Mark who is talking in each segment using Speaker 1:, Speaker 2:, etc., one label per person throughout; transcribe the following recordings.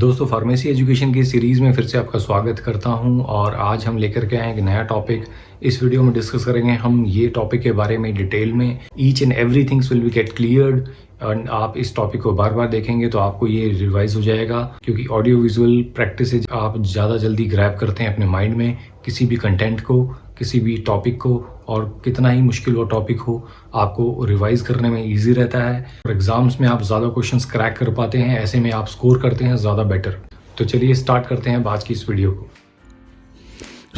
Speaker 1: दोस्तों pharmacy education की series में फिर से आपका स्वागत करता हूं और आज हम लेकर के आए एक नया टॉपिक। इस वीडियो में डिस्कस करेंगे हम ये टॉपिक के बारे में डिटेल में। Each and every things will be get cleared and आप इस टॉपिक को बार बार देखेंगे तो आपको ये रिवाइज हो जाएगा, क्योंकि ऑडियो विजुअल प्रैक्टिस से आप ज़्यादा जल्दी ग्रैब करते हैं अपने माइंड में किसी भी कंटेंट को, किसी भी टॉपिक को, और कितना ही मुश्किल वो टॉपिक हो आपको रिवाइज करने में इजी रहता है और एग्जाम्स में आप ज़्यादा क्वेश्चंस क्रैक कर पाते हैं। ऐसे में आप स्कोर करते हैं ज़्यादा बेटर। तो चलिए स्टार्ट करते हैं आज की इस वीडियो को।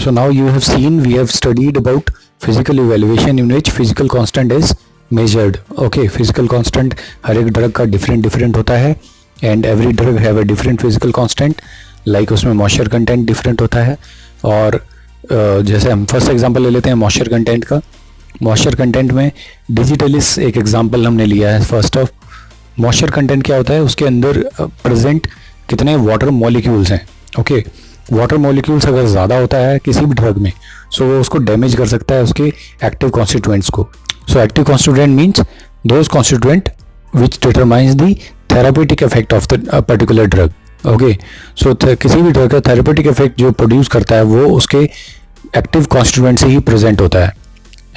Speaker 2: So now you have seen, we have studied about physical evaluation in which physical constant is measured. Okay, physical constant हर एक ड्रग का डिफरेंट होता है and every drug have a different physical constant, like उसमें moisture content different होता है। और जैसे हम फर्स्ट एग्जांपल ले लेते हैं मॉइस्चर कंटेंट का। मॉइस्चर कंटेंट में डिजिटलिस एक एग्जांपल हमने लिया है। फर्स्ट ऑफ मॉइस्चर कंटेंट क्या होता है, उसके अंदर प्रेजेंट कितने वाटर मॉलिक्यूल्स हैं। ओके, वाटर मॉलिक्यूल्स अगर ज़्यादा होता है किसी भी ड्रग में सो वो उसको डैमेज कर सकता है उसके एक्टिव कॉन्स्टिट्यूएंट्स को। So active constituent means those constituent which determines the therapeutic effect of the particular drug. Okay, so किसी भी ड्रग का थेरापेटिक इफेक्ट जो प्रोड्यूस करता है वो उसके एक्टिव कॉन्स्टिट्यूएंट से ही प्रेजेंट होता है।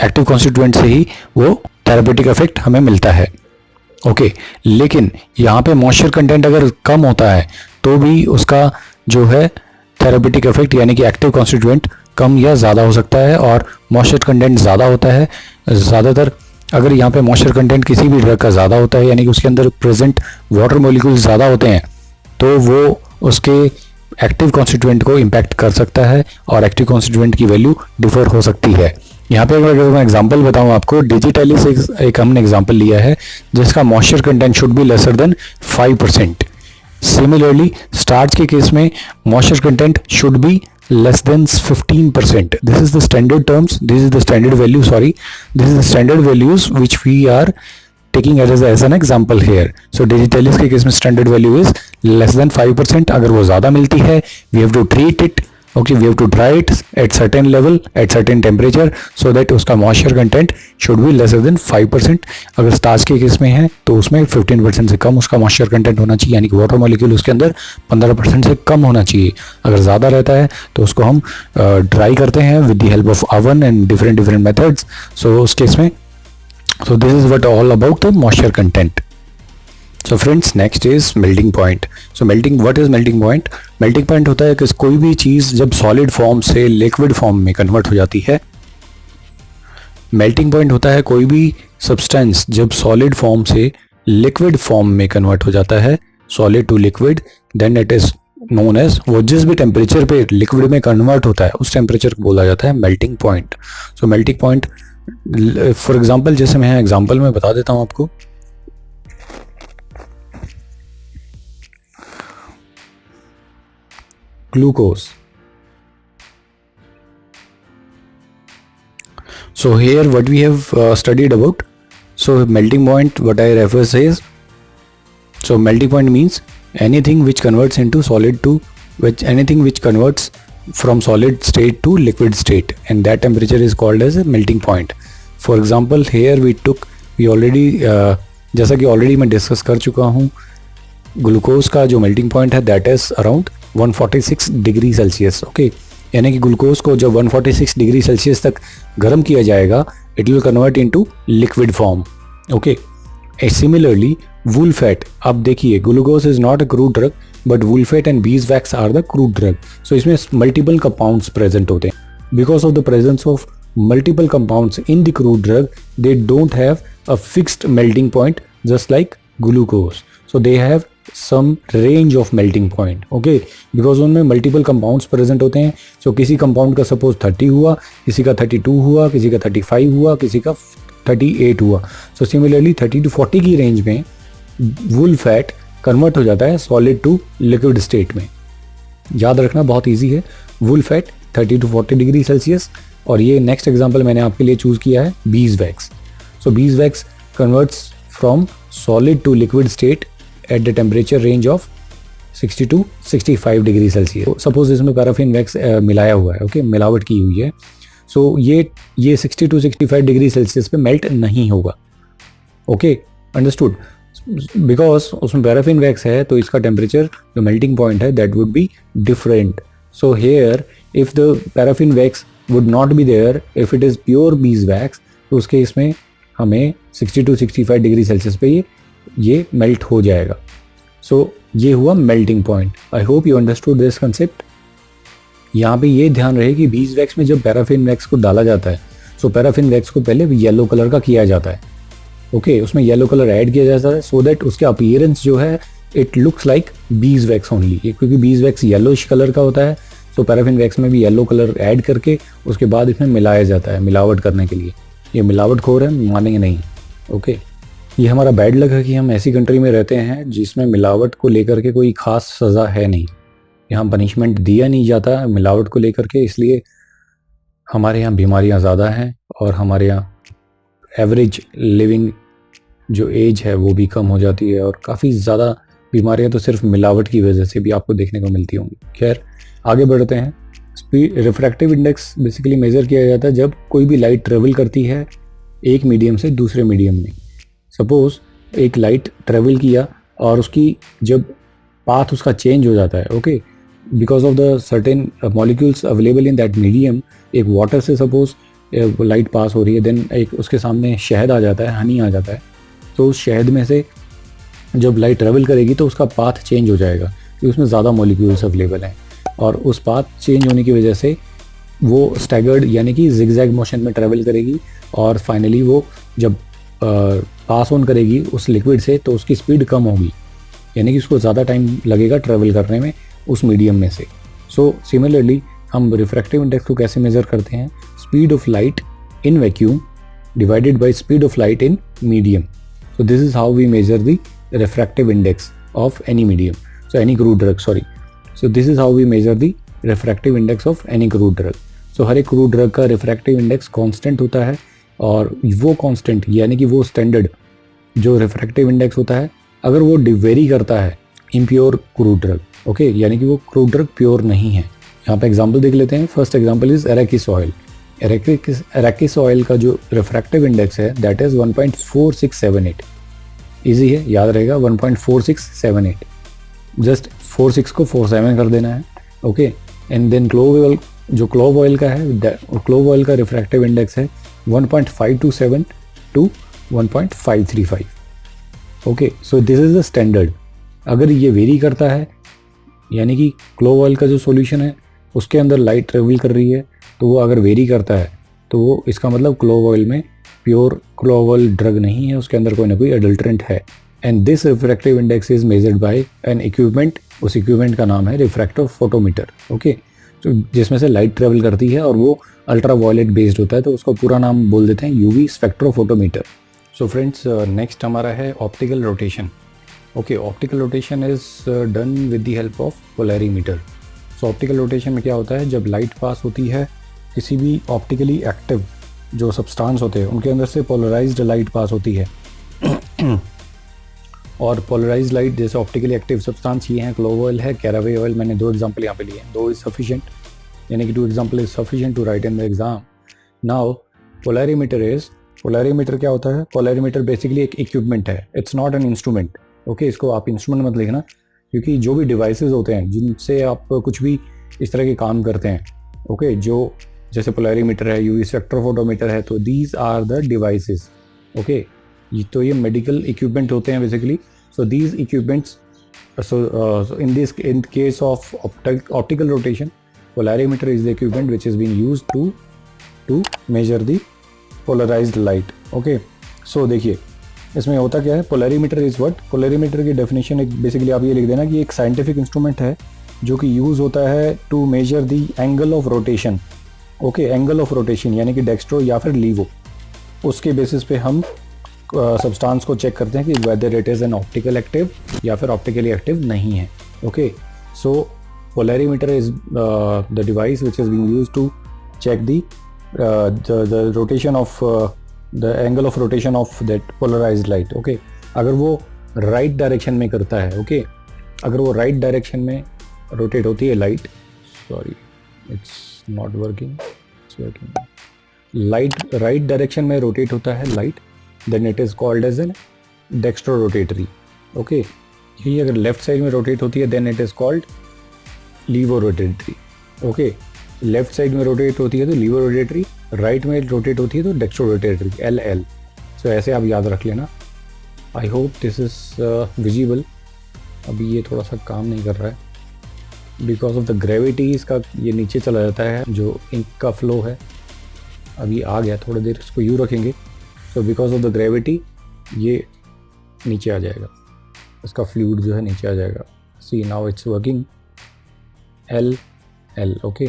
Speaker 2: एक्टिव कॉन्स्टिट्यूएंट से ही वो थेरापेटिक इफेक्ट हमें मिलता है। ओके, लेकिन यहाँ पे मॉइस्चर कंटेंट अगर कम होता है तो भी उसका जो है थेरापेटिक इफेक्ट यानी कि एक्टिव कॉन्स्टिट्यूएंट कम या ज़्यादा हो सकता है। और मॉइस्चर कंटेंट ज़्यादा होता है, ज़्यादातर अगर यहाँ पे मॉइस्चर कंटेंट किसी भी ड्रग का ज़्यादा होता है यानी कि उसके अंदर प्रेजेंट वाटर मॉलिक्यूल्स ज़्यादा होते हैं तो वो उसके एक्टिव कॉन्स्टिट्यूएंट को इम्पैक्ट कर सकता है और एक्टिव कॉन्स्टिट्यूएंट की वैल्यू डिफर हो सकती है। यहाँ पे अगर मैं एग्जांपल बताऊँ आपको, डिजिटलिस एक हमने एग्जांपल लिया है जिसका moisture content should be lesser than 5%। Similarly starch के केस में moisture content should be less than 15%. This is the standard terms, this is the standard value, sorry, this is the standard values which we are taking as an example here. So digitalis के case में standard value is less than 5%. अगर वो ज़्यादा मिलती है we have to treat it, okay, we have to dry it at certain level at certain temperature so that उसका moisture content should be lesser than 5%. अगर starch के case में है तो उसमें 15% से कम उसका moisture content होना चाहिए, यानी कि water molecule उसके अंदर 15% से कम होना चाहिए। अगर ज़्यादा रहता है तो उसको हम dry करते हैं with the help of oven and different methods. So उस केस में so this is what all about the moisture content. So friends, next is melting point. So what is melting point? Melting point होता है कि कोई भी चीज़ जब solid form से liquid form में convert हो जाती है। melting point होता है कोई भी substance जब solid form से liquid form में convert हो जाता है, solid to liquid, then it is known as, वो जिस भी temperature पे liquid में convert होता है उस temperature को बोला जाता है melting point. So melting point for example, जैसे मैं एग्जाम्पल में बता देता हूँ आपको। Glucose. So here what we have studied about. So melting point, what I refer says. So melting point means anything which converts into solid to anything which converts from solid state to liquid state, and that temperature is called as a melting point. For example, here we already जैसा कि already मैं discuss कर चुका हूँ, glucose का जो melting point है that is around 146 degree Celsius. Okay, यानी कि ग्लूकोज को जब 146 डिग्री सेल्सियस तक गर्म किया जाएगा it will convert into liquid form. Okay, similarly wool fat, अब देखिए glucose is not a crude drug but wool fat and bees wax are the crude drug. So इसमें मल्टीपल कंपाउंड्स प्रेजेंट होते हैं। Because of the presence of multiple compounds in the crude drug, they don't have a fixed melting point just like glucose. So they have some range of melting point. Okay, because उनमें multiple compounds present होते हैं। So किसी compound का suppose 30 हुआ, किसी का 32 हुआ, किसी का 35 हुआ, किसी का 38 हुआ। So similarly 30 to 40 की range में wool fat convert हो जाता है solid to liquid state में। याद रखना बहुत easy है, wool fat 30 to 40 degree Celsius. और ये नेक्स्ट एग्जांपल मैंने आपके लिए चूज किया है bees wax. So beeswax converts from solid to liquid state at the temperature range of 60 to 65 degree Celsius. Suppose इसमें पैराफिन वैक्स मिलाया हुआ है, ओके, मिलावट की हुई है। सो ये 60 to 65 डिग्री सेल्सियस पे मेल्ट नहीं होगा। Okay, understood. बिकॉज उसमें पैराफिन वैक्स है तो इसका टेम्परेचर जो मेल्टिंग पॉइंट है that would be different. So here if the paraffin wax would not be there, if it is pure beeswax, तो उसके इसमें हमें 60 to 65 डिग्री सेल्सियस पे ये मेल्ट हो जाएगा. सो ये हुआ melting point. I hope you understood this concept. यहाँ पे ये ध्यान रहे कि बीज वैक्स में जब पैराफिन वैक्स को डाला जाता है, सो पैराफिन वैक्स को पहले येलो कलर का किया जाता है. ओके, उसमें येलो कलर ऐड किया जाता है सो दैट उसके अपीयरेंस जो है it looks like bees wax only. क्योंकि बीज वैक्स येलोइश कलर का होता है, सो पैराफिन वैक्स में भी येलो कलर ऐड करके उसके बाद इसमें मिलाया जाता है मिलावट करने के लिए. ये मिलावटखोर है, मानेंगे नहीं. ओके, ये हमारा बैड लक है कि हम ऐसी कंट्री में रहते हैं जिसमें मिलावट को लेकर के कोई खास सज़ा है नहीं. यहाँ पनिशमेंट दिया नहीं जाता मिलावट को लेकर के, इसलिए हमारे यहाँ बीमारियाँ ज़्यादा हैं और हमारे यहाँ एवरेज लिविंग जो एज है वो भी कम हो जाती है और काफ़ी ज़्यादा बीमारियाँ तो सिर्फ मिलावट की वजह से भी आपको देखने को मिलती होंगी. खैर आगे बढ़ते हैं. रिफ्रैक्टिव इंडेक्स बेसिकली मेज़र किया जाता है जब कोई भी लाइट ट्रेवल करती है एक मीडियम से दूसरे मीडियम में. सपोज एक लाइट ट्रेवल किया और उसकी जब पाथ उसका चेंज हो जाता है, okay, because of the certain molecules available in that medium. एक वाटर से सपोज लाइट पास हो रही है, देन एक उसके सामने शहद आ जाता है, हनी आ जाता है. तो उस शहद में से जब लाइट ट्रेवल करेगी तो उसका पाथ चेंज हो जाएगा क्योंकि उसमें ज़्यादा मॉलिक्यूल्स अवेलेबल हैं और उस पाथ चेंज होने की वजह से वो स्टैगर्ड यानी कि जिगजैग मोशन में ट्रेवल करेगी और फाइनली वो जब पास ऑन करेगी उस लिक्विड से तो उसकी स्पीड कम होगी, यानी कि उसको ज़्यादा टाइम लगेगा ट्रेवल करने में उस मीडियम में से. सो सिमिलरली हम रिफ्रैक्टिव इंडेक्स को कैसे मेज़र करते हैं? Speed of light in vacuum divided by speed of light in medium. So this is how we measure the refractive index of any medium. So any crude drug, sorry. So this is how we measure the refractive index of any crude drug. So हर एक crude drug का refractive index constant होता है और वो constant यानी कि वो standard जो refractive index होता है अगर वो वेरी करता है impure crude drug, okay, यानी कि वो crude drug pure नहीं है. यहाँ पे एग्जाम्पल देख लेते हैं. First example is arachis oil. Arachis oil का जो रिफ्रैक्टिव इंडेक्स है दैट इज 1.4678. इजी है, याद रहेगा 1.4678. जस्ट 46 को 47 कर देना है. Okay, and then clove oil का है, क्लोव ऑयल का रिफ्रैक्टिव इंडेक्स है 1.527 to 1.535. Okay, so this is the standard. अगर ये वेरी करता है यानी कि क्लोव ऑयल का जो सॉल्यूशन है उसके अंदर लाइट ट्रेवल कर रही है तो वो अगर वेरी करता है तो वो इसका मतलब क्लोव ऑयल में प्योर क्लोव ऑयल ड्रग नहीं है, उसके अंदर कोई ना कोई एडल्ट्रेंट है. And this refractive index is measured by N equipment. उस इक्विपमेंट का नाम है रिफ्रैक्टिव फोटोमीटर. ओके, तो जिसमें से लाइट ट्रेवल करती है और वो अल्ट्रा वायलेट बेस्ड होता है तो उसका पूरा नाम बोल देते हैं यूवी स्पेक्ट्रोफोटोमीटर. सो फ्रेंड्स, नेक्स्ट हमारा है optical rotation. Okay, optical rotation is done with the help of polarimeter. So optical rotation में क्या होता है, जब लाइट पास होती है किसी भी ऑप्टिकली एक्टिव जो सब्सटेंस होते हैं उनके अंदर से पोलराइज्ड लाइट पास होती है. और पोलराइज्ड लाइट जैसे ऑप्टिकली एक्टिव सब्सटेंस ये हैं, क्लोव ऑयल है, कैरावे ऑयल. मैंने 2 एग्जाम्पल यहाँ पे लिए हैं. 2 इज सफिशिएंट, यानी कि 2 example is sufficient to write in the exam. Now polarimeter क्या होता है? पोलैरीमीटर बेसिकली एक इक्विपमेंट है, it's not an instrument. Okay, इसको आप इंस्ट्रूमेंट मत लिखना क्योंकि जो भी डिवाइसेस होते हैं जिनसे आप कुछ भी इस तरह के काम करते हैं, ओके, जो जैसे पोलैरीमीटर है, यूवी स्पेक्ट्रोफोटोमीटर है, तो these are the devices. Okay, तो ये मेडिकल इक्विपमेंट होते हैं basically. So these equipments, in case of optical rotation, polarimeter is the equipment which is being used to measure the polarised light. Okay, so देखिए इसमें होता क्या है. Polarimeter is what? Polarimeter की डेफिनेशन एक basically आप ये लिख देना कि एक साइंटिफिक इंस्ट्रूमेंट है जो कि यूज़ होता है to measure the angle of rotation. Okay, angle of rotation यानी कि डेक्स्ट्रो या फिर लीवो, उसके बेसिस पे हम सब्सटेंस को चेक करते हैं कि whether it is an optical active या फिर ऑप्टिकली एक्टिव नहीं है. Okay, so polarimeter is the device which is being used to check the rotation of the angle of rotation of that polarized light. Okay, अगर वो right direction में करता है, okay, अगर वो राइट डायरेक्शन में रोटेट होती है light, sorry it's not working, it's working, light right direction में रोटेट होता है light, then it is called as an dextro rotatory. Okay, यही अगर लेफ्ट साइड में रोटेट होती है then it is called levo rotatory. Okay, left side में rotate होती है तो लीवो रोटेटरी, राइट में रोटेट होती है तो डेक्स्ट्रो रोटेटरी, LL। सो ऐसे आप याद रख लेना। आई होप दिस इज़ विजिबल। अभी ये थोड़ा सा काम नहीं कर रहा है बिकॉज ऑफ द ग्रेविटी, इसका ये नीचे चला जाता है जो इंक का फ्लो है। अभी आ गया, थोड़ी देर इसको यूँ रखेंगे, so because of the gravity ये नीचे आ जाएगा, इसका फ्लूइड जो है नीचे आ जाएगा। See now it's working, LL। Okay,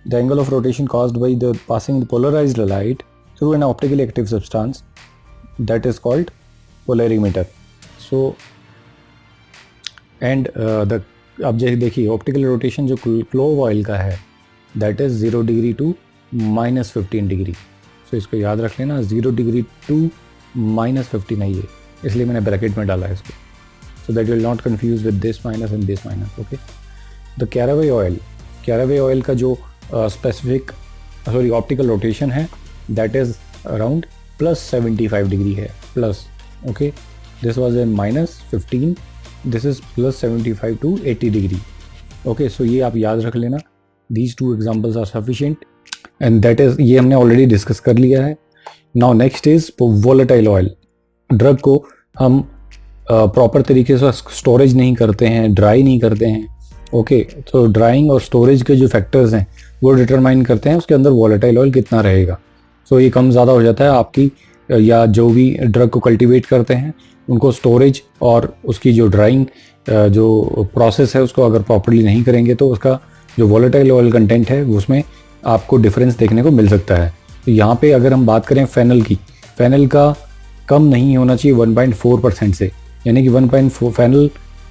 Speaker 2: the angle of rotation caused by the passing the polarised light through an optically active substance that is called polarimeter. So and the अब जैसे देखिए ऑप्टिकल रोटेशन जो clove oil का है that is 0 degree to -15 degree. So इसको याद रख लेना, 0 डिग्री टू -15 है ये, इसलिए मैंने ब्रैकेट में डाला है इसको, so that will not confuse with this minus and this minus. Okay, the caraway oil का जो स्पेसिफिक ऑप्टिकल रोटेशन है दैट इज़ अराउंड +75 डिग्री है, plus. Okay, this was in -15, this is +75 to 80 degree. Okay, so ये आप याद रख लेना, these two examples are sufficient and that is, ये हमने ऑलरेडी डिस्कस कर लिया है। Now next is volatile oil. Drug को हम प्रॉपर तरीके से स्टोरेज नहीं करते हैं, ड्राई नहीं करते हैं। ओके, तो ड्राइंग और स्टोरेज के जो फैक्टर्स हैं वो डिटरमाइन करते हैं उसके अंदर वोलेटाइल ऑयल कितना रहेगा। सो ये कम ज़्यादा हो जाता है आपकी, या जो भी ड्रग को कल्टीवेट करते हैं उनको स्टोरेज और उसकी जो ड्राइंग जो प्रोसेस है उसको अगर प्रॉपर्ली नहीं करेंगे तो उसका जो वोलेटाइल ऑयल कंटेंट है उसमें आपको डिफरेंस देखने को मिल सकता है। तो यहाँ पे अगर हम बात करें फेनल की, फेनल का कम नहीं होना चाहिए 1.4% से, यानी कि 1.4 फेनल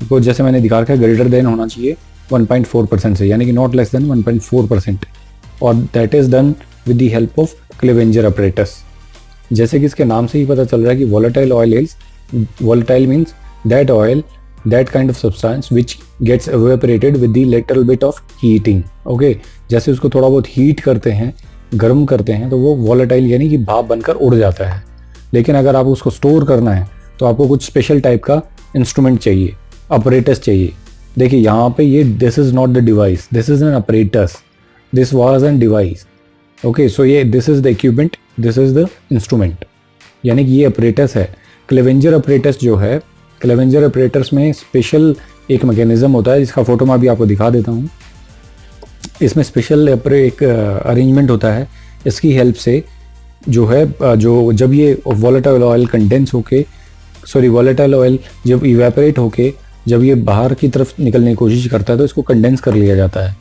Speaker 2: को जैसे मैंने दिखा रखा है ग्रेटर देन होना चाहिए 1.4% से, यानी कि नॉट लेस देन 1.4%, और that is done with the help of Clevenger apparatus. जैसे कि इसके नाम से ही पता चल रहा है कि volatile oil is, volatile means that oil, that kind of substance which gets evaporated with the little bit of heating. Okay, जैसे उसको थोड़ा बहुत हीट करते हैं, गर्म करते हैं, तो वो वोलेटाइल यानी कि भाप बनकर उड़ जाता है। लेकिन अगर आप उसको स्टोर करना है तो आपको कुछ स्पेशल टाइप का इंस्ट्रूमेंट चाहिए, अपरेटस चाहिए। देखिए यहाँ पे ये this is not the device, this is an apparatus, this was an device. Okay, so ये this is the equipment, this is the instrument, यानी कि ये अपरेटस है। क्लेवेंजर अपरेटस जो है, क्लेवेंजर अपरेटस में स्पेशल एक मैकेनिज्म होता है जिसका फोटो मैं अभी आपको दिखा देता हूँ। इसमें स्पेशल एक अरेंजमेंट होता है, इसकी हेल्प से जो है जो जब ये वोलेटाइल ऑयल कंडेंस होके, वोलेटाइल ऑयल जब इवेपोरेट होके जब ये बाहर की तरफ निकलने की कोशिश करता है तो इसको कंडेंस कर लिया जाता है।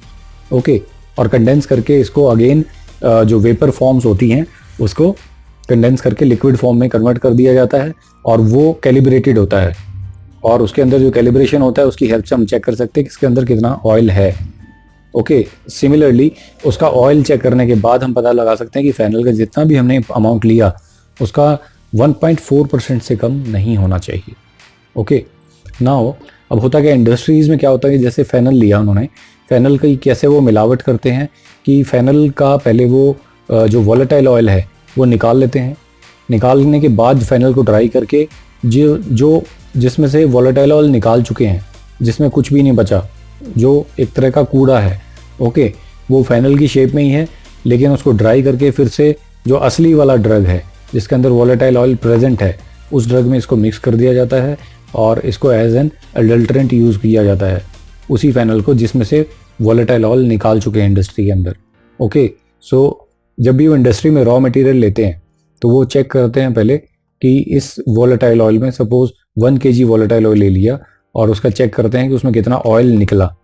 Speaker 2: ओके, और कंडेंस करके इसको अगेन जो वेपर फॉर्म्स होती हैं उसको कंडेंस करके लिक्विड फॉर्म में कन्वर्ट कर दिया जाता है, और वो कैलिब्रेटेड होता है, और उसके अंदर जो कैलिब्रेशन होता है उसकी हेल्प से हम चेक कर सकते हैं कि इसके अंदर कितना ऑयल है। ओके, सिमिलरली उसका ऑयल चेक करने के बाद हम पता लगा सकते हैं कि फेनल का जितना भी हमने अमाउंट लिया उसका 1.4% से कम नहीं होना चाहिए। ओके, नाउ अब होता क्या इंडस्ट्रीज़ में क्या होता है कि जैसे फेनल लिया उन्होंने, फेनल की कैसे वो मिलावट करते हैं कि फेनल का पहले वो जो वोलेटाइल ऑयल है वो निकाल लेते हैं, निकालने के बाद फेनल को ड्राई करके जो जिसमें से वोलेटाइल ऑयल निकाल चुके हैं, जिसमें कुछ भी नहीं बचा, जो एक तरह का कूड़ा है, ओके, वो फेनल की शेप में ही है, लेकिन उसको ड्राई करके फिर से जो असली वाला ड्रग है जिसके अंदर वोलेटाइल ऑयल प्रेजेंट है उस ड्रग में इसको मिक्स कर दिया जाता है और इसको एज एन अडल्ट्रेंट यूज़ किया जाता है उसी फेनल को जिसमें से वोलेटाइल ऑयल निकाल चुके हैं इंडस्ट्री के अंदर। ओके, सो जब भी वो इंडस्ट्री में रॉ मटेरियल लेते हैं तो वो चेक करते हैं पहले कि इस वोलेटाइल ऑयल में सपोज 1 kg वोलेटाइल ऑयल ले लिया और उसका चेक करते हैं कि उसमें कितना ऑयल निकला।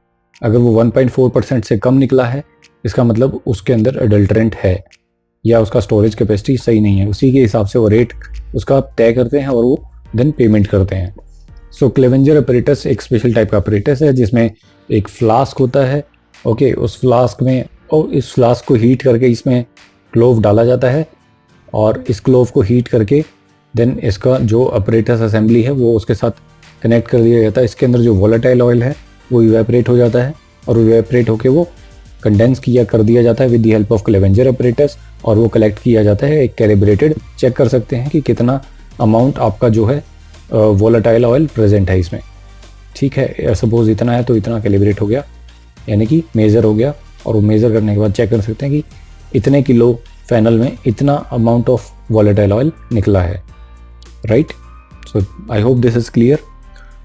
Speaker 2: अगर वो 1.4% से कम निकला है इसका मतलब उसके अंदर अडल्ट्रेंट है या उसका स्टोरेज कैपेसिटी सही नहीं है। उसी के हिसाब से वो रेट उसका तय करते हैं और वो देन पेमेंट करते हैं। सो क्लेवेंजर अपरेटस एक स्पेशल टाइप का अपरेटस है जिसमें एक फ्लास्क होता है। ओके, उस फ्लास्क में और इस फ्लास्क को हीट करके इसमें क्लोव डाला जाता है और इस क्लोव को हीट करके देन इसका जो अपरेटस असेंबली है वो उसके साथ कनेक्ट कर दिया जाता है। इसके अंदर जो वोलेटाइल ऑयल है वो इवेपोरेट हो जाता है और इवेपोरेट होके वो कंडेंस किया कर दिया जाता है with the help of Clevenger apparatus और वो कलेक्ट किया जाता है एक कैलिब्रेटेड। चेक कर सकते हैं कि कितना अमाउंट आपका जो है वोलेटाइल ऑयल प्रेजेंट है इसमें, ठीक है। सपोज इतना है तो इतना कैलिब्रेट हो गया, यानी कि मेज़र हो गया, और वो मेज़र करने के बाद चेक कर सकते हैं कि इतने किलो फैनल में इतना अमाउंट ऑफ वोलेटाइल ऑयल निकला है, right. So I hope this is clear.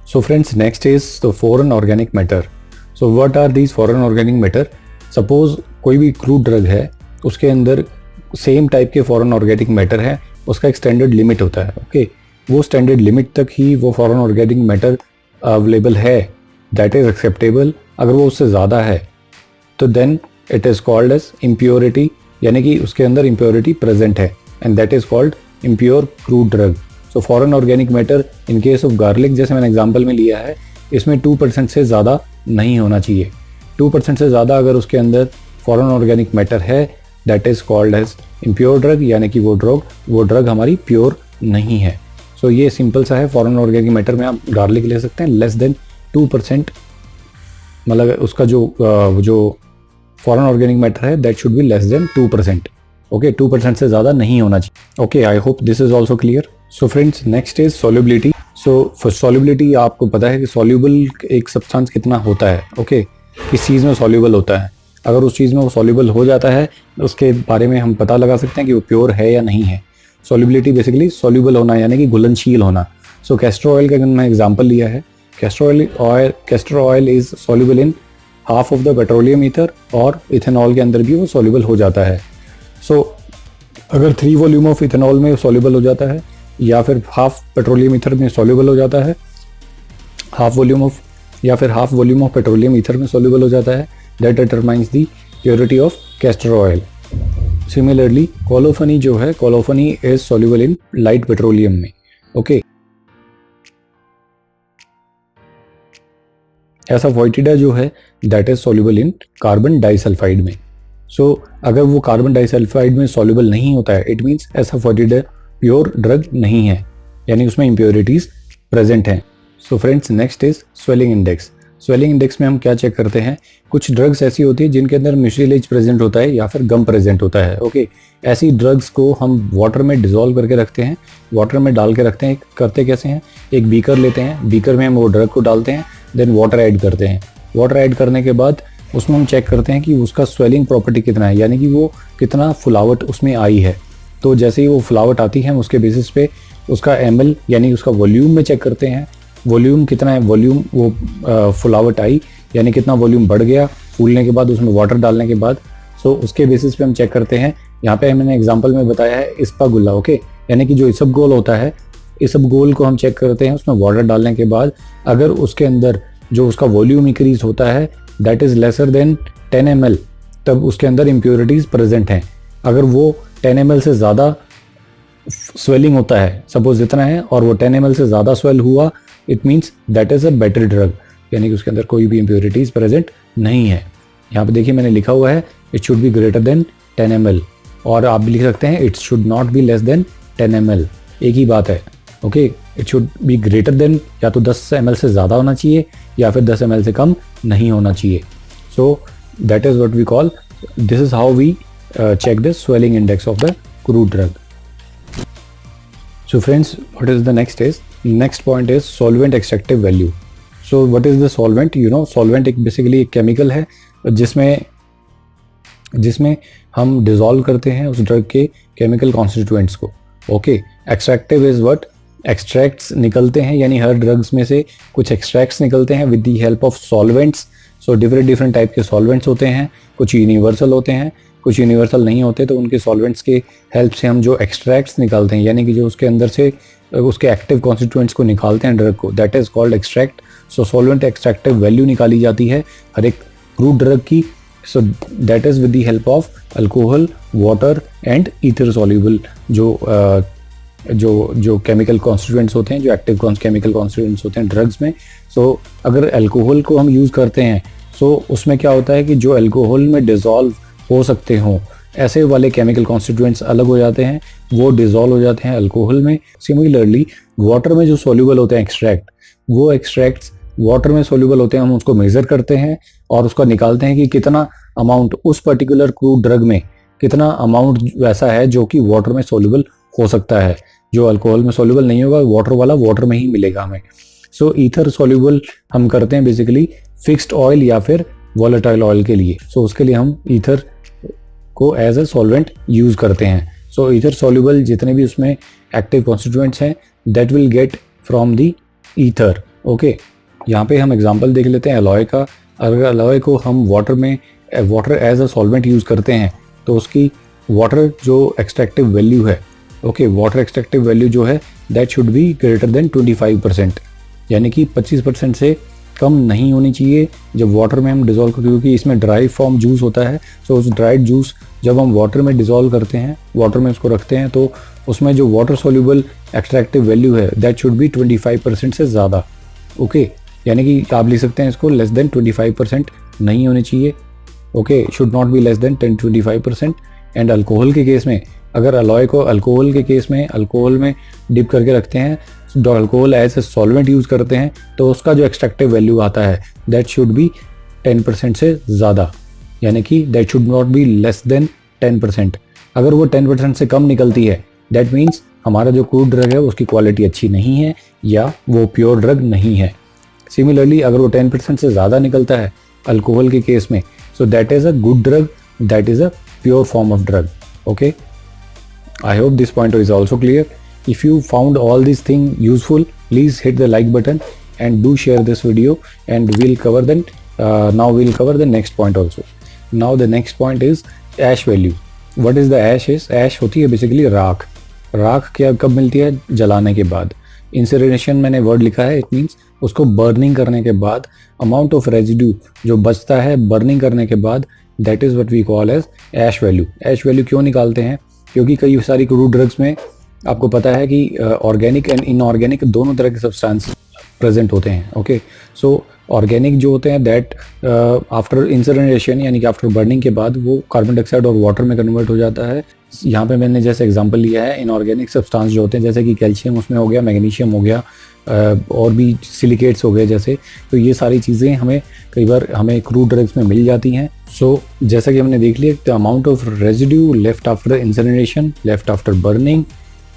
Speaker 2: So friends, next is the foreign organic matter. So what are these foreign organic matter? Suppose कोई भी क्रूड ड्रग है, उसके अंदर सेम टाइप के foreign organic matter है, उसका एक स्टैंडर्ड लिमिट होता है, ओके। वो स्टैंडर्ड लिमिट तक ही वो फॉरेन ऑर्गेनिक मैटर अवेलेबल है, दैट इज एक्सेप्टेबल। अगर वो उससे ज़्यादा है तो then it is called as impurity, यानी कि उसके अंदर इम्प्योरिटी प्रेजेंट है, and that is called impure crude drug. So foreign organic matter in case of garlic, जैसे मैंने एग्जांपल में लिया है, इसमें 2% से ज़्यादा नहीं होना चाहिए। 2% से ज़्यादा अगर उसके अंदर फॉरेन ऑर्गेनिक मैटर है, that is called as impure drug, यानी कि वो ड्रग हमारी प्योर नहीं है। सो ये सिंपल सा है। फॉरेन ऑर्गेनिक मैटर में आप गार्लिक ले सकते हैं लेस देन 2%, मतलब उसका जो फॉरेन ऑर्गेनिक मैटर है that should be less than 2%, okay. 2% से ज़्यादा नहीं होना चाहिए, okay. I hope this is also clear. So friends, next is solubility. So for solubility आपको पता है कि सॉल्युबल एक सब्सटेंस कितना होता है, ओके, किस चीज़ में सॉल्युबल होता है। अगर उस चीज़ में वो सॉल्युबल हो जाता है, उसके बारे में हम पता लगा सकते हैं कि वो प्योर है या नहीं है। सॉल्युबिलिटी बेसिकली सॉल्युबल होना, यानी कि घुलनशील होना। सो कैस्टर ऑयल का अगर मैं एग्जांपल लिया है, castor oil is soluble in half of the petroleum ether, और इथेनॉल के अंदर भी वो सॉल्युबल हो जाता है। सो अगर 3 वॉल्यूम ऑफ इथेनॉल में सॉल्युबल हो जाता है, या फिर हाफ पेट्रोलियम ईथर में सॉल्युबल हो जाता है, half volume of petroleum ether में सॉल्युबल हो जाता है, that determines the purity of castor oil. Similarly colophony जो है, colophony is soluble in light petroleum में, ओके। ऐसा फोइटिडा जो है that is soluble in carbon disulphide में। सो अगर वो कार्बन डाइसल्फाइड में सॉल्युबल नहीं होता है, इट मीन्स ऐसा फोइटिडा प्योर ड्रग नहीं है, यानी उसमें इम्प्योरिटीज प्रेजेंट हैं। सो friends, next is swelling index. Swelling index में हम क्या चेक करते हैं? कुछ ड्रग्स ऐसी होती है जिनके अंदर म्यूसिलेज प्रेजेंट होता है या फिर गम प्रेजेंट होता है, ओके। ऐसी ड्रग्स को हम वाटर में डिजोल्व करके रखते हैं, वाटर में डाल के रखते हैं। करते कैसे हैं? एक बीकर लेते हैं, बीकर में हम वो ड्रग को डालते हैं, देन वाटर ऐड करते हैं। वाटर ऐड करने के बाद उसमें हम चेक करते हैं कि उसका स्वेलिंग प्रॉपर्टी कितना है, यानी कि वो कितना फुलावट उसमें आई है। तो जैसे ही वो फुलावट आती है, हम उसके बेसिस पे उसका ml यानी उसका वॉल्यूम में चेक करते हैं। वॉल्यूम कितना है, वॉल्यूम वो फुलावट आई यानी कितना वॉल्यूम बढ़ गया फूलने के बाद, उसमें वाटर डालने के बाद। सो उसके बेसिस पे हम चेक करते हैं। यहाँ पे मैंने एग्जांपल में बताया है इस्पागुल्ला, ओके, यानी कि जो इसबगोल होता है, इसबगोल को हम चेक करते हैं उसमें वाटर डालने के बाद। अगर उसके अंदर जो उसका वॉल्यूम इंक्रीज होता है that is lesser than 10 ml, तब उसके अंदर इम्प्योरिटीज़ प्रेजेंट हैं। अगर वो 10 ml से ज़्यादा स्वेलिंग होता है, सपोज इतना है, और वो 10 ml से ज़्यादा स्वेल हुआ, it means that is a better drug, यानी कि उसके अंदर कोई भी इम्प्योरिटीज़ प्रेजेंट नहीं है। यहाँ पे देखिए मैंने लिखा हुआ है it should be greater then 10 ml, और आप भी लिख सकते हैं it should not be less than 10 ml। एक ही बात है, okay. It should be greater then, या तो 10 ml से ज़्यादा होना चाहिए या फिर 10 ml से कम नहीं होना चाहिए। So that is what we call, this is how we check the swelling index of the crude drug. So friends, what is the next point is solvent extractive value. So what is the solvent? You know, solvent एक basically एक chemical है जिसमें हम dissolve करते हैं उस drug के chemical constituents को, okay. Extractive is what, extracts निकलते हैं, यानी हर ड्रग्स में से कुछ एक्सट्रैक्ट्स निकलते हैं with the help of solvents. So different type के सॉल्वेंट्स होते हैं, कुछ यूनिवर्सल होते हैं, कुछ यूनिवर्सल नहीं होते। तो उनके सॉल्वेंट्स के हेल्प से हम जो एक्सट्रैक्ट्स निकालते हैं, यानी कि जो उसके अंदर से उसके एक्टिव कॉन्स्टिट्यूएंट्स को निकालते हैं ड्रग को, that is called extract. So solvent extractive value निकाली जाती है हर एक क्रूड ड्रग की। सो that is with the help of alcohol, water and ether soluble जो केमिकल कॉन्स्टिट्यूएंट्स होते हैं, जो एक्टिव केमिकल कॉन्स्टिट्यूएंट्स होते हैं ड्रग्स में। सो अगर अल्कोहल को हम यूज़ करते हैं, सो उसमें क्या होता है कि जो अल्कोहल में डिज़ोल्व हो सकते हों ऐसे वाले केमिकल कॉन्स्टिट्यूएंट्स अलग हो जाते हैं, वो डिज़ोल्व हो जाते हैं अल्कोहल में। सिमिलरली वाटर में जो सॉल्युबल होते हैं एक्सट्रैक्ट, वो एक्सट्रैक्ट्स वाटर में सॉल्युबल होते हैं, हम उसको मेज़र करते हैं और उसका निकालते हैं कि कितना अमाउंट उस पर्टिकुलर क्रूड ड्रग में, कितना अमाउंट वैसा है जो कि वाटर में सॉल्युबल हो सकता है। जो अल्कोहल में सॉल्युबल नहीं होगा, वाटर वाला वाटर में ही मिलेगा हमें। सो ईथर सॉल्युबल हम करते हैं बेसिकली फिक्स्ड ऑयल या फिर वॉलेटाइल ऑयल के लिए। सो उसके लिए हम ईथर को एज अ सॉल्वेंट यूज करते हैं। सो ईथर सॉल्युबल जितने भी उसमें एक्टिव कॉन्स्टिट्यूएंट्स हैं that will get from the ether. Okay, यहाँ पे हम एग्जांपल देख लेते हैं एलॉय का। अगर एलॉय को हम water as a solvent use करते हैं तो उसकी वाटर जो एक्सट्रैक्टिव वैल्यू है, ओके, वाटर एक्सट्रैक्टिव वैल्यू जो है that should be greater than 25%, यानी कि 25% से कम नहीं होनी चाहिए जब वाटर में हम डिज़ोल्व, क्योंकि इसमें ड्राई फॉर्म जूस होता है। सो उस ड्राइड जूस जब हम वाटर में डिज़ोल्व करते हैं, वाटर में उसको रखते हैं, तो उसमें जो वाटर सोल्यूबल एक्सट्रैक्टिव वैल्यू है दैट शुड बी 25% से ज़्यादा। ओके, यानी कि आप लिख सकते हैं इसको लेस देन 25% नहीं होनी चाहिए। Okay, should not be less than 10-25%। And alcohol के केस में, अगर अलॉय को अल्कोहल के केस में अल्कोहल में डिप करके रखते हैं, alcohol as a solvent use करते हैं, तो उसका जो एक्सट्रैक्टिव वैल्यू आता है दैट शुड बी 10% से ज़्यादा, यानी कि that should not be less than 10%। अगर वो 10% से कम निकलती है दैट मीन्स हमारा जो क्रूड ड्रग है उसकी क्वालिटी अच्छी नहीं है या वो प्योर ड्रग नहीं है। सिमिलरली अगर वो 10% से ज़्यादा निकलता है अल्कोहल के केस में, सो that is a good drug, that is a pure form of drug. Okay, I hope this point is also clear. If you found all these things useful, please hit the like button and do share this video, and we'll cover then now we'll cover the next point also. Now the next point is ash value. What is the ash is? Ash होती है basically राख। राख क्या कब मिलती है? जलाने के बाद। इंसिनरेशन मैंने वर्ड लिखा है, इट मीन्स उसको बर्निंग करने के बाद अमाउंट ऑफ रेजिड्यू जो बचता है बर्निंग करने के बाद, that is what we call as ash value. Ash value क्यों निकालते हैं? क्योंकि कई सारी क्रूड ड्रग्स में आपको पता है कि ऑर्गेनिक एंड इनऑर्गेनिक दोनों तरह के सब्सटेंस प्रेजेंट होते हैं। ओके, सो ऑर्गेनिक जो होते हैं दैट आफ्टर इंसिनरेशन यानी कि आफ्टर बर्निंग के बाद वो कार्बन डाइऑक्साइड और वाटर में कन्वर्ट हो जाता है। यहाँ पे मैंने जैसे एग्जांपल लिया है इनऑर्गेनिक सब्सटेंस जो होते हैं, जैसे कि कैल्शियम उसमें हो गया, मैग्नीशियम हो गया, और भी सिलिकेट्स हो गए जैसे। तो ये सारी चीज़ें हमें कई बार हमें क्रूड ड्रग्स में मिल जाती हैं। सो जैसा कि हमने देख लिया, the amount of residue left after incineration, left after burning,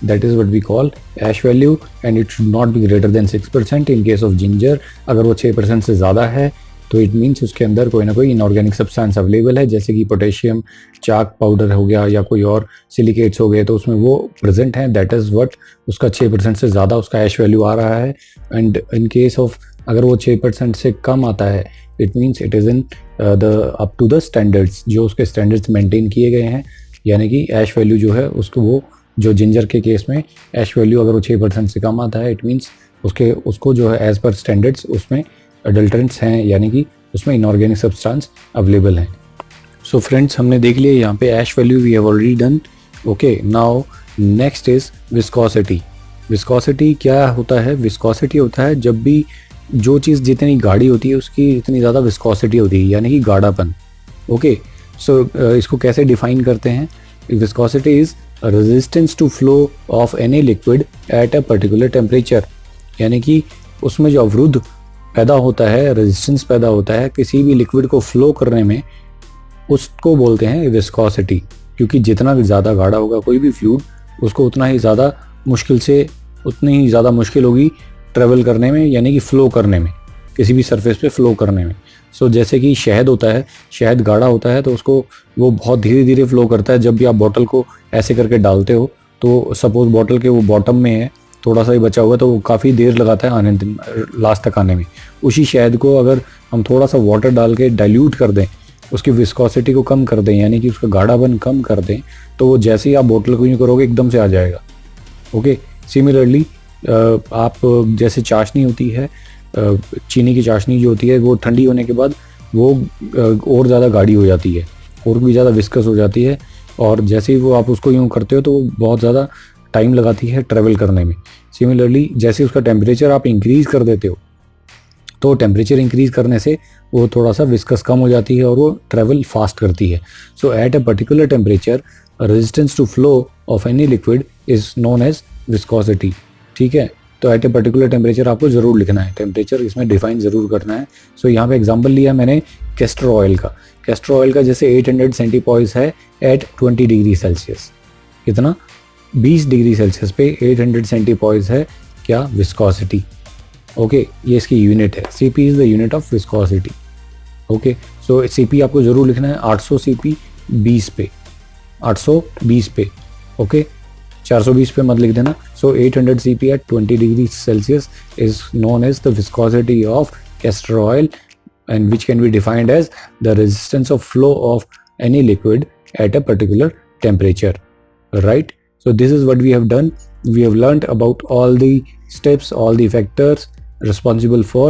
Speaker 2: that is what we call ash value, and it should not be greater than 6% in case of ginger। अगर वो 6% से ज़्यादा है तो इट मीन्स उसके अंदर कोई ना कोई इनऑर्गेनिक सब्सटेंस अवेलेबल है, जैसे कि पोटेशियम चाक पाउडर हो गया या कोई और सिलिकेट्स हो गए, तो उसमें वो प्रेजेंट हैं। दैट इज़ व्हाट उसका 6% से ज़्यादा उसका ऐश वैल्यू आ रहा है। एंड इन केस ऑफ अगर वो 6% से कम आता है it means it is in the up to the standards, जो उसके स्टैंडर्ड्स मेंटेन किए गए हैं, यानी कि ऐश वैल्यू जो है उसको वो जो जिंजर के केस में ऐश वैल्यू अगर वो 6% से कम आता है इट मीन्स उसको जो है एज पर स्टैंडर्ड्स उसमें अडल्ट्रेंट्स हैं, यानी कि उसमें इनऑर्गेनिक सब्सटेंस अवेलेबल हैं। सो फ्रेंड्स, हमने देख लिया यहाँ पे ash value we have already done. Okay, now next is viscosity. Viscosity क्या होता है? विस्कोसिटी होता है जब भी जो चीज़ जितनी गाढ़ी होती है उसकी इतनी ज़्यादा विस्कोसिटी होती है, यानी कि गाढ़ापन। ओके, सो इसको कैसे डिफाइन करते हैं? Viscosity is resistance to flow of any liquid at a particular temperature, यानी कि उसमें जो अवरुद्ध पैदा होता है, रेजिस्टेंस पैदा होता है किसी भी लिक्विड को फ्लो करने में, उसको बोलते हैं विस्कोसिटी। क्योंकि जितना ज़्यादा गाढ़ा होगा कोई भी फ्लूइड उसको उतनी ही ज़्यादा मुश्किल होगी ट्रेवल करने में, यानी कि फ़्लो करने में, किसी भी सरफेस पे फ़्लो करने में। सो जैसे कि शहद होता है, शहद गाढ़ा होता है तो उसको वो बहुत धीरे धीरे फ़्लो करता है। जब भी आप बॉटल को ऐसे करके डालते हो तो सपोज़ बॉटल के वो बॉटम में है, थोड़ा सा ही बचा हुआ है, तो वो काफ़ी देर लगाता है लास्ट तक आने में। उसी शहद को अगर हम थोड़ा सा वाटर डाल के डाइल्यूट कर दें, उसकी विस्कोसिटी को कम कर दें, यानी कि उसका गाढ़ापन कम कर दें, तो वो जैसे ही आप बोतल को यूँ करोगे एकदम से आ जाएगा। ओके, सिमिलरली आप जैसे चाशनी होती है, चीनी की चाशनी जो होती है वो ठंडी होने के बाद वो और ज़्यादा गाढ़ी हो जाती है और भी ज़्यादा विस्कस हो जाती है, और जैसे ही वो आप उसको यूँ करते हो तो वो बहुत ज़्यादा टाइम लगाती है ट्रैवल करने में। सिमिलरली जैसे उसका टेम्परेचर आप इंक्रीज़ कर देते हो तो टेम्परेचर इंक्रीज़ करने से वो थोड़ा सा विस्कस कम हो जाती है और वो ट्रैवल फास्ट करती है। So at a particular temperature resistance to flow of any liquid is known as viscosity. ठीक है, तो एट ए पर्टिकुलर टेम्परेचर आपको ज़रूर लिखना है, टेम्परेचर इसमें डिफाइन ज़रूर करना है। सो यहाँ पे एग्जांपल लिया मैंने कैस्टर ऑयल का। कैस्टर ऑयल का जैसे 800 सेंटीपॉइस है एट 20 डिग्री सेल्सियस। कितना? 20 डिग्री सेल्सियस पे 800 सेंटीपोइड्स है क्या, विस्कोसिटी। ओके, ये इसकी यूनिट है। CP is the unit of viscosity. Okay, so CP आपको ज़रूर लिखना है 800 सीपी 20 पे, 820 पे। ओके, 420 पे मत लिख देना। सो 800 CP at 20 degree Celsius is known as the viscosity of castor oil and which can be defined as the resistance of flow of any liquid at a particular temperature, right? So this is what we have done. We have learned about all the steps, all the factors responsible for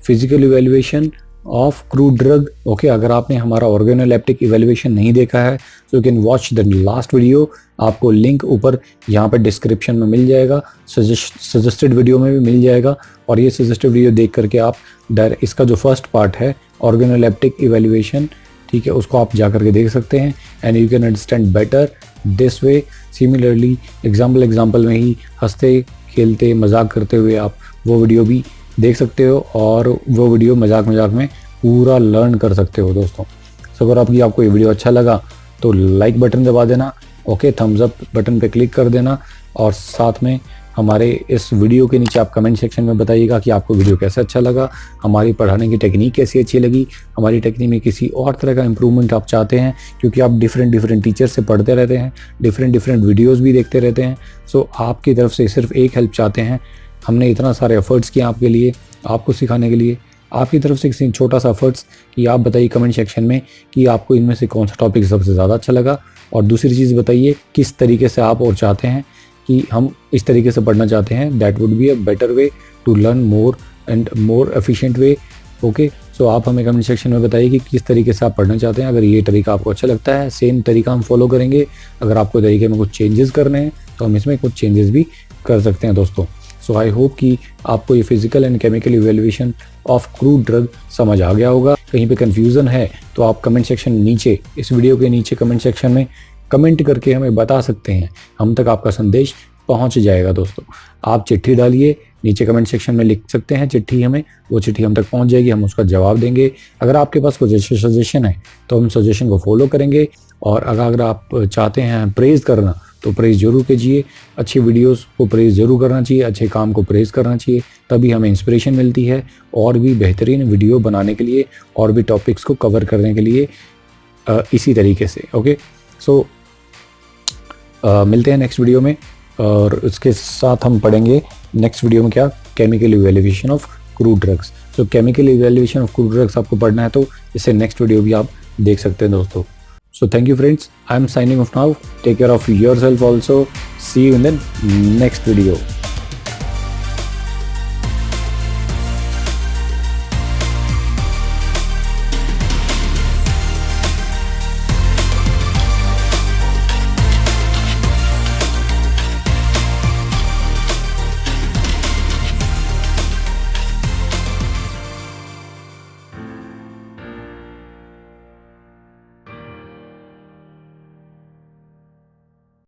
Speaker 2: physical evaluation of crude drug. Okay, अगर आपने हमारा organoleptic evaluation नहीं देखा है so you can watch the last video. आपको link ऊपर यहाँ पर डिस्क्रिप्शन में मिल जाएगा, सजेस्टेड वीडियो में भी मिल जाएगा, और ये सजेस्टेड वीडियो देख करके आप इसका जो फर्स्ट पार्ट है ऑर्गेनोलेप्टिक इवेल्युएशन, ठीक है, उसको आप जा करके देख सकते हैं and you can understand better this way. Similarly example में ही हंसते खेलते मजाक करते हुए आप वो वीडियो भी देख सकते हो और वो वीडियो मजाक में पूरा लर्न कर सकते हो दोस्तों। सो अगर आपको ये वीडियो अच्छा लगा तो लाइक बटन दबा देना, ओके, थम्स अप बटन पे क्लिक कर देना, और साथ में हमारे इस वीडियो के नीचे आप कमेंट सेक्शन में बताइएगा कि आपको वीडियो कैसा अच्छा लगा, हमारी पढ़ाने की टेक्निक कैसी अच्छी लगी, हमारी टेक्निक में किसी और तरह का इम्प्रूवमेंट आप चाहते हैं, क्योंकि आप डिफरेंट टीचर से पढ़ते रहते हैं, डिफरेंट वीडियोज़ भी देखते रहते हैं। सो आपकी तरफ से सिर्फ एक हेल्प चाहते हैं। हमने इतना सारे एफर्ट्स किए आपके लिए, आपको सिखाने के लिए, आपकी तरफ से एक छोटा सा एफर्ट्स कि आप बताइए कमेंट सेक्शन में कि आपको इनमें से कौन सा टॉपिक सबसे ज़्यादा अच्छा लगा, और दूसरी चीज़ बताइए किस तरीके से आप और चाहते हैं कि हम इस तरीके से पढ़ना चाहते हैं। That would be a better way to learn more and more efficient way. Okay, so आप हमें कमेंट सेक्शन में बताइए कि किस तरीके से आप पढ़ना चाहते हैं। अगर ये तरीका आपको अच्छा लगता है, सेम तरीका हम फॉलो करेंगे। अगर आपको तरीके में कुछ चेंजेस करने हैं तो हम इसमें कुछ चेंजेस भी कर सकते हैं दोस्तों। सो आई होप कि आपको ये physical and chemical evaluation of crude drug समझ आ गया होगा। कहीं पे कंफ्यूजन है तो आप कमेंट सेक्शन नीचे, इस वीडियो के नीचे कमेंट सेक्शन में कमेंट करके हमें बता सकते हैं, हम तक आपका संदेश पहुंच जाएगा दोस्तों। आप चिट्ठी डालिए, नीचे कमेंट सेक्शन में लिख सकते हैं चिट्ठी, हमें वो चिट्ठी हम तक पहुंच जाएगी, हम उसका जवाब देंगे। अगर आपके पास कोई सजेशन है तो हम सजेशन को फॉलो करेंगे, और अगर आप चाहते हैं प्रेज़ करना तो प्रेज़ जरूर कीजिए। अच्छी वीडियोस को प्रेज़ जरूर करना चाहिए, अच्छे काम को प्रेज़ करना चाहिए, तभी हमें इंस्पिरेशन मिलती है और भी बेहतरीन वीडियो बनाने के लिए, और भी टॉपिक्स को कवर करने के लिए इसी तरीके से। ओके, सो मिलते हैं नेक्स्ट वीडियो में, और उसके साथ हम पढ़ेंगे नेक्स्ट वीडियो में क्या, chemical evaluation of crude drugs. So chemical evaluation of crude drugs आपको पढ़ना है तो इससे नेक्स्ट वीडियो भी आप देख सकते हैं दोस्तों। So thank you friends, I am signing off now. Take care of yourself also. See you in the next video.